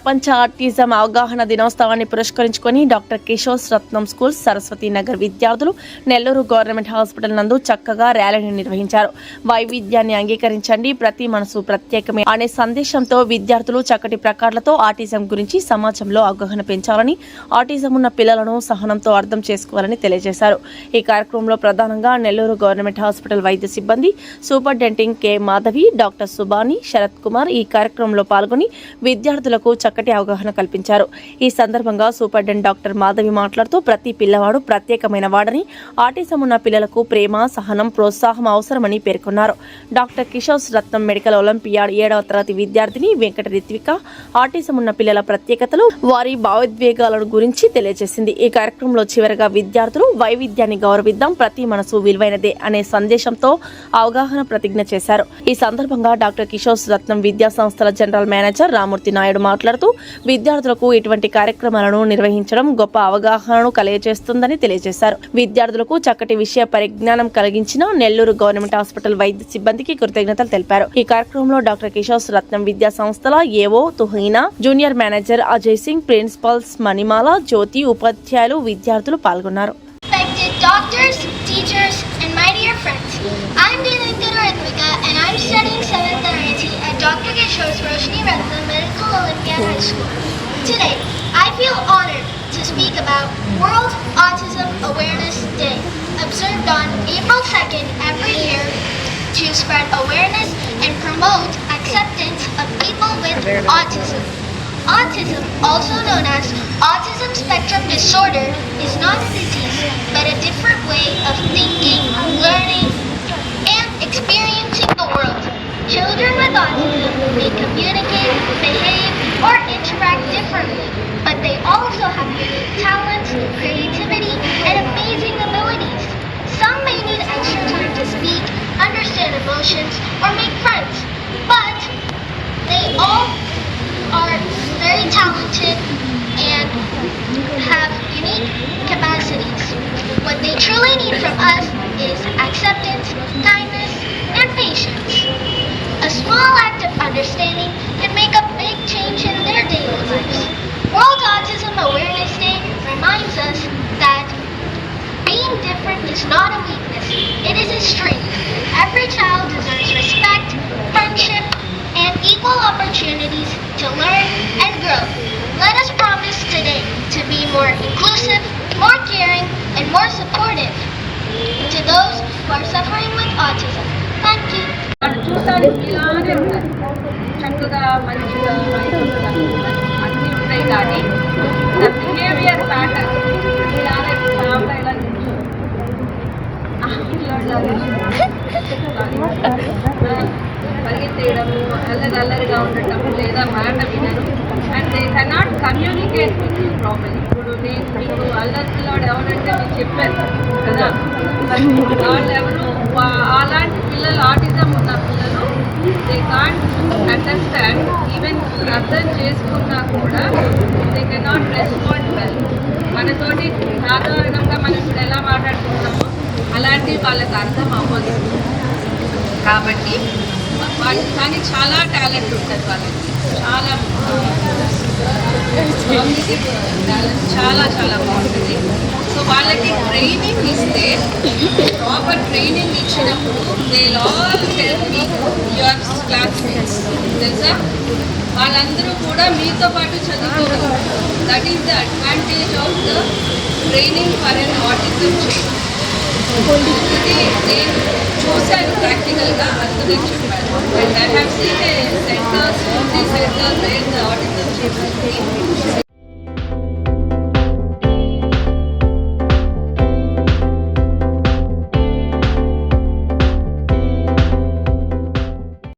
ప్రపంచ ఆటిజం అవగాహన దినోత్సవాన్ని పురస్కరించుకొని డాక్టర్ కిషోర్ రత్నం స్కూల్స్ సరస్వతి నగర్ విద్యార్థులు నెల్లూరు గవర్నమెంట్ హాస్పిటల్ నందు చక్కగా ర్యాలీని నిర్వహించారు. వైవిధ్యాన్ని అంగీకరించండి, ప్రతి మనసు ప్రత్యేకమే అనే సందేశంతో విద్యార్థులు చక్కటి ప్రకారాలతో ఆటిజం గురించి సమాజంలో అవగాహన పెంచాలని, ఆటిజం ఉన్న పిల్లలను సహనంతో అర్థం చేసుకోవాలని తెలియజేశారు. ఈ కార్యక్రమంలో ప్రధానంగా నెల్లూరు గవర్నమెంట్ హాస్పిటల్ వైద్య సిబ్బంది, superintendent K Madhavi, doctor Subani, Sarath Kumar ఈ కార్యక్రమంలో పాల్గొని విద్యార్థులకు చక్కటి అవగాహన కల్పించారు. ఈ సందర్భంగా సూపరింటెండెంట్ డాక్టర్ మాధవి మాట్లాడుతూ ప్రతి పిల్లవాడు ప్రత్యేకమైన వాడని, ఆటిజం ఉన్న పిల్లలకు ప్రేమ, సహనం, ప్రోత్సాహం అవసరమని పేర్కొన్నారు. డాక్టర్ కిషోర్ రత్నం మెడికల్ ఒలింపియాడ్ 7వ తరగతి విద్యార్థిని వెంకట రిత్విక ఆటిజం ఉన్న పిల్లల ప్రత్యేకతలు, వారి భావోద్వేగాలను గురించి తెలియజేసింది. ఈ కార్యక్రమంలో చివరగా విద్యార్థులు వైవిధ్యాన్ని గౌరవిద్దాం, ప్రతి మనసు విలువైనదే అనే సందేశంతో అవగాహన ప్రతిజ్ఞ చేశారు. ఈ సందర్భంగా డాక్టర్ కిషోర్ రత్నం విద్యా సంస్థల జనరల్ మేనేజర్ రామూర్తి నాయుడు మాట్లాడుతూ విద్యార్థులకు ఇటువంటి కార్యక్రమాలను నిర్వహించడం గొప్ప అవగాహనను కలిగజేస్తుందని తెలియజేశారు. విద్యార్థులకు చక్కటి విషయ పరిజ్ఞానం కలిగించిన నెల్లూరు గవర్నమెంట్ హాస్పిటల్ వైద్య సిబ్బందికి కృతజ్ఞతలు తెలిపారు. ఈ కార్యక్రమంలో డాక్టర్ కిషోర్ రత్నం విద్యా సంస్థల AO Tuhina, junior manager Ajay Singh, principals Manimala, Jyothi, ఉపాధ్యాయులు, విద్యార్థులు పాల్గొన్నారు. Doctors, teachers, and my dear friends, I'm Deelanka Ritvika and I'm studying 7th RIT at Dr. Kishore's Roshni Ratnam Medical Olympiad High School. Today, I feel honored to speak about World Autism Awareness Day, observed on April 2nd every year to spread awareness and promote acceptance of people with autism. Autism, also known as autism spectrum disorder, is not a disease, but a different way of thinking, learning, and experiencing the world. Children with autism may communicate, behave, or interact differently, but they also have unique talents, creativity, and amazing abilities. Some may need extra time to speak, understand emotions, or make friends, but they all are very talented and have unique capacities. What they truly need from us is acceptance, kindness, and patience. A small act of understanding can make a big change in their daily lives. World Autism Awareness Day reminds us that being different is not a weakness, it is a strength. Every child deserves respect, friendship, and equal opportunities to learn and grow. Let us promise today to be more inclusive, more caring, and more supportive to those who are suffering with autism. Thank you. చూడడానికి ఇలానే ఉంటారు, చక్కగా మంచిగా అన్నీ ఉంటాయి, కానీ behaviour pattern ఇలానే family ఇలా పరిగెత్తేయడము, అల్లరిగా ఉండటము, లేదా మాట వినరు, and they cannot communicate with you properly. ఇప్పుడు నేను మీకు అల్లరి పిల్లవాడు ఎవరంటే మీకు చెప్పారు కదా, వాళ్ళు ఎవరు, అలాంటి పిల్లలు, ఆటిజం ఉన్న పిల్లలు దే కాంట్ అండర్స్టాండ్, ఈవెన్ అర్థం చేసుకున్నా కూడా దే కెనాట్ రెస్పాండ్ వెల్. మనతోటి సాధారణంగా మనం ఇప్పుడు ఎలా మాట్లాడుకుంటున్నామో అలాంటివి వాళ్ళకి అర్థం అవ్వదు. కాబట్టి వాళ్ళకి కానీ చాలా టాలెంట్ ఉంటుంది, వాళ్ళకి చాలా టాలెంట్ చాలా బాగుంటుంది. సో వాళ్ళకి ట్రైనింగ్ ఇస్తే, ప్రాపర్ ట్రైనింగ్ ఇచ్చినప్పుడు they all help me your classmates, తెలుసా, వాళ్ళందరూ కూడా మీతో పాటు చదువుకోగలరు. That is the advantage of the training for an autism child. ఇది నేను చూశాను ప్రాక్టికల్గా, అందుకని చెప్పాను. And I have seen a centers, 2-3 centers where the autism children